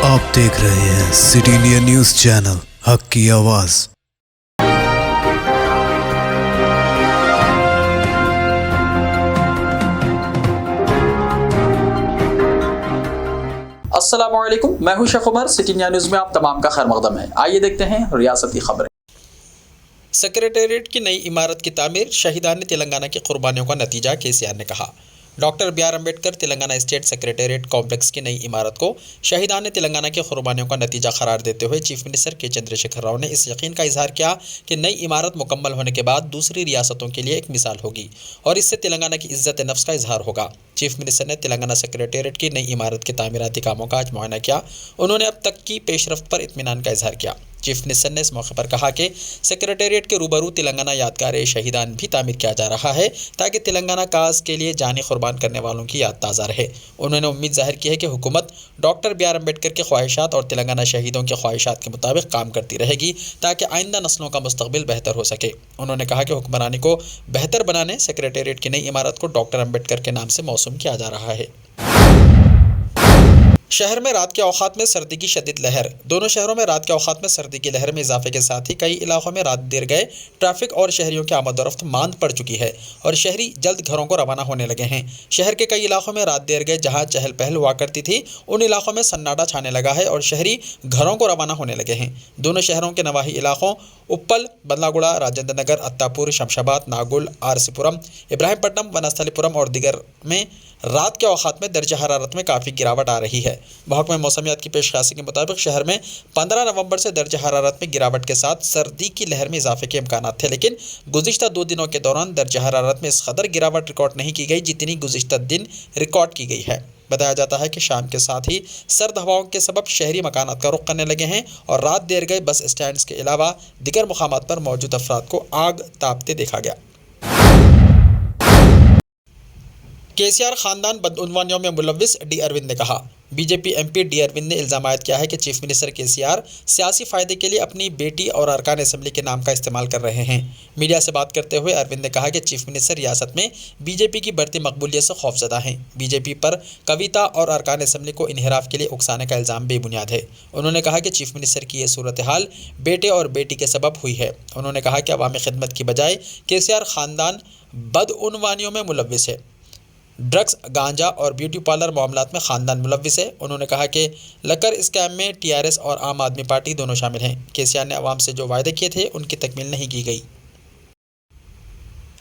आप देख रहे हैं सिटी इंडिया न्यूज चैनल, हक की आवाज। अस्सलामुअलैकुम, मैं हूं Sheikh Umar. City India News में आप तमाम का खैर मकदम है। आइए देखते हैं रियासती खबरें। सेक्रेटेरिएट की नई इमारत की तामीर शहीदान तेलंगाना की कुर्बानियों का नतीजा, केसीआर ने कहा। Doctor B R Ambedkar Telangana state secretariat complex की नई इमारत को शहीदान तेलंगाना की कुर्बानियों का नतीजा करार देते हुए चीफ मिनिस्टर के चंद्रशेखर राव ने इस यकीन का इजहार किया कि नई इमारत मुकम्मल होने के बाद दूसरी रियासतों के लिए एक मिसाल होगी और इससे तेलंगाना की इज्जत नफ्स का इजहार होगा। चीफ मिनिस्टर ने तेलंगाना सेक्रेटेरिएट की नई इमारत के तामीराती कामों का आज मुआयना किया। उन्होंने अब तक की पेशरफ्त पर इत्मीनान का इजहार किया। चीफ मिनिस्टर ने इस मौके पर कहा कि सेक्रेटेरिएट के रूबरू तेलंगाना यादगार शहीदान भी तामीर किया जा रहा है ताकि तेलंगाना काज के लिए जाने कुर्बान करने वालों की याद ताज़ा रहे। उन्होंने उम्मीद जाहिर की है कि हुकूमत डॉक्टर बी आर अम्बेडकर के ख्वाहिशात और तेलंगाना शहीदों के ख्वाहिशात के मुताबिक काम करती रहेगी ताकि आइंदा नस्लों का मुस्तकबिल बेहतर हो सके। उन्होंने कहा कि हुक्मरानी को बेहतर बनाने सेक्रेटेरिएट की नई इमारत को डॉक्टर अम्बेडकर के नाम से मौसूम किया जा रहा है। शहर में रात के औकात में सर्दी की शदीद लहर। दोनों शहरों में रात के औकात में सर्दी की लहर में इजाफे के साथ ही कई इलाकों में रात देर गए ट्रैफिक और शहरियों की आमदोरफ्त मांद पड़ चुकी है और शहरी जल्द घरों को रवाना होने लगे हैं। शहर के कई इलाकों में रात देर गए जहां चहल पहल हुआ करती थी, उन इलाकों में सन्नाटा छाने लगा है और शहरी घरों को रवाना होने लगे हैं। दोनों शहरों के नवाही इलाकों उप्पल, बदलागुड़ा, राजेंद्र नगर, अत्तापुर, शमशाबाद, नागुल, आरसीपुरम, इब्राहिमपट्टनम, वनस्थलीपुरम और दिगर में रात के औकात में दर्जा हरारत में काफ़ी गिरावट आ रही है। महकमा मौसमियात की पेशकशी के मुताबिक शहर में 15 नवंबर से दर्जा हरारत में गिरावट के साथ सर्दी की लहर में इजाफे के इम्कानात थे, लेकिन गुज़िश्ता 2 दिनों के दौरान दर्जा हरारत में इस कदर गिरावट रिकॉर्ड नहीं की गई जितनी गुज़िश्ता दिन रिकॉर्ड की गई है। बताया जाता है कि शाम के साथ ही सर्द हवाओं के सबब शहरी मकानात का रुख करने लगे हैं और रात देर गए बस स्टैंड्स के अलावा दिगर मुकामात पर मौजूद अफराद को आग तापते देखा गया। केसीआर खानदान बदउनवानियों में मुलव्विस, डी अरविंद ने कहा। बीजेपी एमपी डी अरविंद ने इल्ज़ाम आयद किया है कि चीफ मिनिस्टर केसीआर सियासी फ़ायदे के लिए अपनी बेटी और अरकान असम्बली के नाम का इस्तेमाल कर रहे हैं। मीडिया से बात करते हुए अरविंद ने कहा कि चीफ मिनिस्टर रियासत में बीजेपी की बढ़ती मकबूलियत से खौफजदा हैं। बीजेपी पर कविता और अरकान असम्बली को इन्हिराफ के लिए उकसाने का इल्ज़ाम बेबुनियाद है। उन्होंने कहा कि चीफ मिनिस्टर की ये सूरत हाल बेटे और बेटी के सबब हुई है। उन्होंने कहा कि अवामी खिदमत की बजाय केसीआर ख़ानदान बदउनवानियों में मुलव्विस है। ड्रग्स, गांजा और ब्यूटी पार्लर मामलात में ख़ानदान मुलव्विस है। उन्होंने कहा कि लकर स्कैम में टीआरएस और आम आदमी पार्टी दोनों शामिल हैं। केसीआर ने अवाम से जो वायदे किए थे उनकी तकमील नहीं की गई।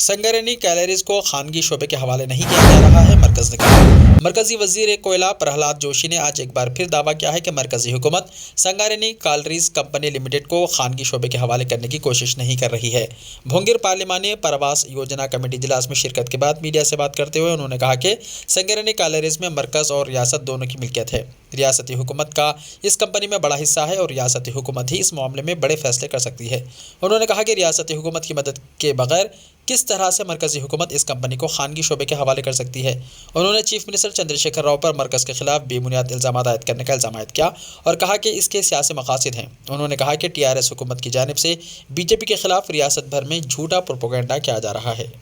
संगारेड्डी कैलरीज को खानगी शोबे के हवाले नहीं किया जा रहा है, मरकज़ ने कहा। मरकज़ी वज़ीर कोयला प्रहलाद जोशी ने आज एक बार फिर दावा किया है कि मरकज़ी हुकूमत संगारेड्डी कैलरीज कंपनी लिमिटेड को खानगी शोबे के हवाले करने की कोशिश नहीं कर रही है। भोंगिर पार्लिमानी परवास योजना कमेटी इजलास में शिरकत के बाद मीडिया से बात करते हुए उन्होंने कहा कि संगारेड्डी कैलरीज में मरकज़ और रियासत दोनों की मिल्कियत है। रियासती हुकूमत का इस कंपनी में बड़ा हिस्सा है और रियासती हुकूमत ही इस मामले में बड़े फैसले कर सकती है। उन्होंने कहा कि रियासती हुकूमत की मदद के बगैर किस तरह से मरकज़ी हुकूमत इस कंपनी को खानगी शोबे के हवाले कर सकती है। उन्होंने चीफ मिनिस्टर चंद्रशेखर राव पर मरकज़ के खिलाफ बेबुनियाद इल्ज़ाम आयद करने का इल्ज़ाम आयद किया और कहा कि इसके सियासी मकासद हैं। उन्होंने कहा कि टीआरएस हुकूमत की जानिब से बीजेपी के खिलाफ रियासत भर में झूठा प्रोपेगेंडा किया जा रहा है।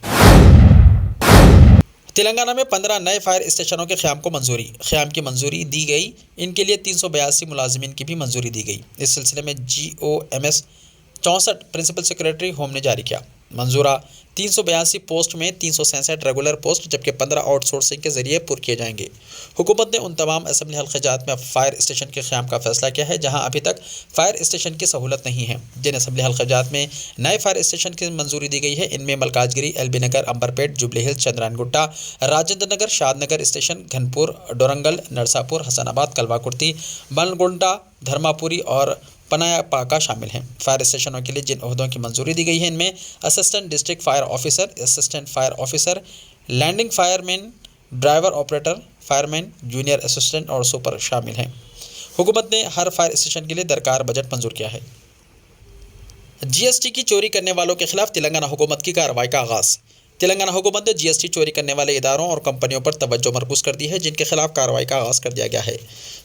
तेलंगाना में 15 नए फायर स्टेशनों के क़याम को मंजूरी। क़याम की मंजूरी दी गई। इनके लिए 382 मुलाजिमीन की भी मंजूरी दी गई। इस सिलसिले में GOMS 64 प्रिंसिपल सेक्रेटरी होम ने जारी किया। मंजूरा 382 पोस्ट में 367 रेगुलर पोस्ट जबकि 15 आउटसोर्सिंग के जरिए पुर किए जाएंगे। हुकूमत ने उन तमाम असम्बली हल्क़ात में फायर स्टेशन के क़याम का फैसला किया है जहां अभी तक फायर स्टेशन की सहूलत नहीं है। जिन असम्बली हल्क़ात में नए फायर स्टेशन की मंजूरी दी गई है इनमें मलकाजगिरी, एलबी नगर, Amberpet, jubilee hills, Chandrayangutta, Rajendra Nagar, Shadnagar station, Ghanpur, डोरंगल, Narsapur, Hasanabad, Kalwakurthy, बनगुंडा, Dharmapuri और पनाया पाका शामिल हैं। फायर स्टेशनों के लिए जिन ओहदों की मंजूरी दी गई है इनमें assistant district fire officer, assistant fire officer, leading fireman, driver operator, fireman, junior assistant और सुपर शामिल हैं। हुकूमत ने हर फायर स्टेशन के लिए दरकार बजट मंजूर किया है। GST की चोरी करने वालों के खिलाफ तेलंगाना हुकूमत की कार्रवाई का आगाज़। तेलंगाना हुकूमत ने GST चोरी करने वाले इदारों और कंपनियों पर तवज्जो मरकूज़ कर दी है जिनके खिलाफ कार्रवाई का आगाज़ कर दिया गया है।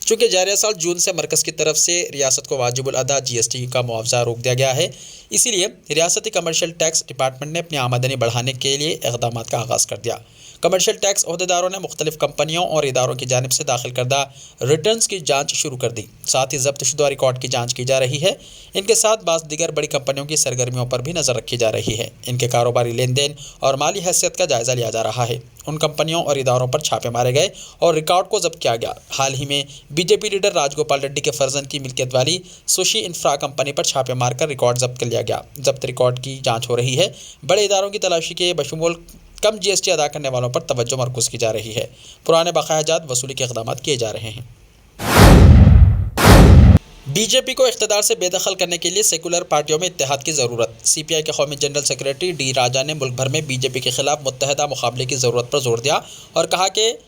चूँकि जारिया साल जून से मरकज़ की तरफ से रियासत को वाजिबुल अदा GST का मुआवजा रोक दिया गया है, इसीलिए रियासती कमर्शियल टैक्स डिपार्टमेंट ने अपनी आमदनी बढ़ाने के लिए इक़दामात का आगाज़ कर दिया। कमर्शियल टैक्स अहदेदारों ने मुख्तलिफ कंपनियों और इदारों की जानिब से दाखिल करदा रिटर्न्स की जांच शुरू कर दी। साथ ही जब्त शुदा रिकॉर्ड की जांच की जा रही है। इनके साथ बाज़ दीगर बड़ी कंपनियों की सरगर्मियों पर भी नज़र रखी जा रही है। इनके कारोबारी लेन देन और माली हैसियत का जायज़ा लिया जा रहा है। उन कंपनियों और इदारों पर छापे मारे गए और रिकॉर्ड को जब्त किया गया। हाल ही में बीजेपी लीडर राजगोपाल रेड्डी के फर्जंद की मिल्कियत वाली सुशी इंफ्रा कंपनी पर छापे मारकर रिकॉर्ड जब्त कर लिया गया। जब्त रिकॉर्ड की जांच हो रही है। बड़े इदारों की तलाशी के बशमूल कम जीएसटी अदा करने वालों पर तवज्जो मरकूज की जा रही है। पुराने बकाया जात वसूली के इक़दाम किए जा रहे हैं। बीजेपी को इख्तिदार से बेदखल करने के लिए सेकुलर पार्टियों में इत्तेहाद की ज़रूरत। सीपीआई के कौमी जनरल सेक्रेटरी डी राजा ने मुल्क भर में बीजेपी के खिलाफ मुत्तहदा मुकाबले की ज़रूरत पर जोर दिया और कहा कि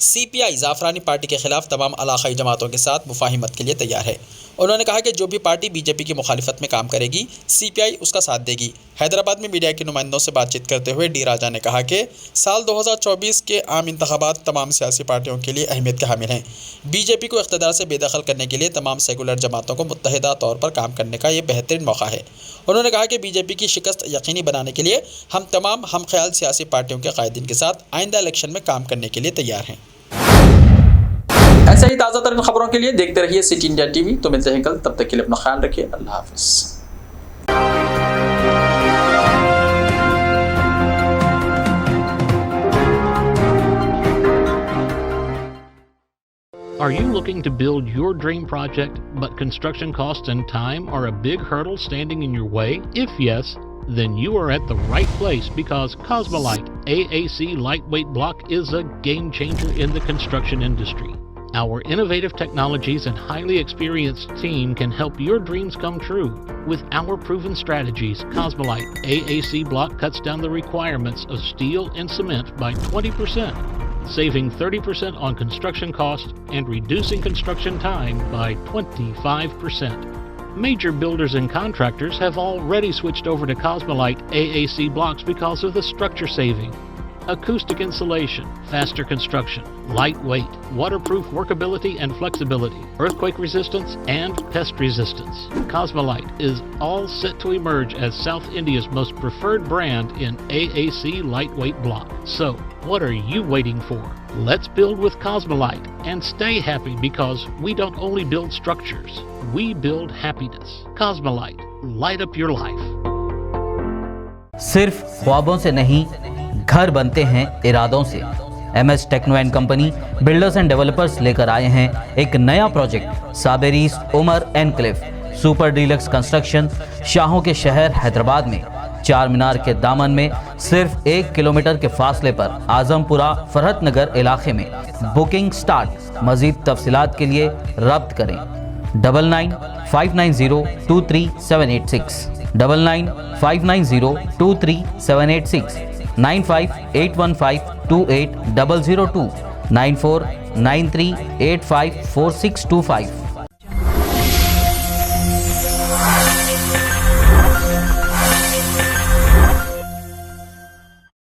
सीपीआई ज़ाफ़रानी पार्टी के खिलाफ तमाम इलाक़ाई जमातों के साथ मुफ़ाहिमत के लिए तैयार है। उन्होंने कहा कि जो भी पार्टी बीजेपी की मुखालिफत में काम करेगी सीपीआई उसका साथ देगी। हैदराबाद में मीडिया के नुमाइंदों से बातचीत करते हुए डी राजा ने कहा कि साल 2024 के आम इंतखाबात तमाम सियासी पार्टियों के लिए अहमियत के हामिल हैं। बीजेपी को इख्तिदार से बेदखल करने के लिए तमाम सेकुलर जमातों को मुत्तहिदा तौर पर काम करने का ये बेहतरीन मौका है। उन्होंने कहा कि बीजेपी की शिकस्त यकीनी बनाने के लिए हम तमाम हम ख्याल सियासी पार्टियों के कायदीन के साथ आइंदा इलेक्शन में काम करने के लिए तैयार हैं। ऐसे ही ताज़ा तरीन खबरों के लिए देखते रहिए सिटी इंडिया टीवी। तो मिलते हैं कल, तब तक के लिए अपना ख्याल रखिए। अल्लाह हाफिज़। Are you looking to build your dream project, but construction costs and time are a big hurdle standing in your way? If yes, then you are at the right place, because Cosmolite AAC lightweight block is a game changer in the construction industry. Our innovative technologies and highly experienced team can help your dreams come true. With our proven strategies, Cosmolite AAC block cuts down the requirements of steel and cement by 20%, saving 30% on construction costs and reducing construction time by 25%. Major builders and contractors have already switched over to Cosmolite AAC blocks because of the structure saving, acoustic insulation, faster construction, lightweight, waterproof workability and flexibility, earthquake resistance, and pest resistance. Cosmolite is all set to emerge as South India's most preferred brand in AAC lightweight block. So, what are you waiting for? Let's build with Cosmolite and stay happy, because we don't only build structures, we build happiness. Cosmolite, light up your life. सिर्फ ख्वाबों से नहीं, घर बनते हैं इरादों से। MS techno and company builders and developers लेकर आए हैं एक नया project, Saberi's Umar enclave super deluxe construction, शाहों के शहर हैदराबाद में। चार मीनार के दामन में सिर्फ 1 किलोमीटर के फासले पर आजमपुरा फरहत नगर इलाके में। Booking start. मजीद तफसीलात के लिए रब्त करें 9959023786, 9959023786, 9581528002, 9493854625।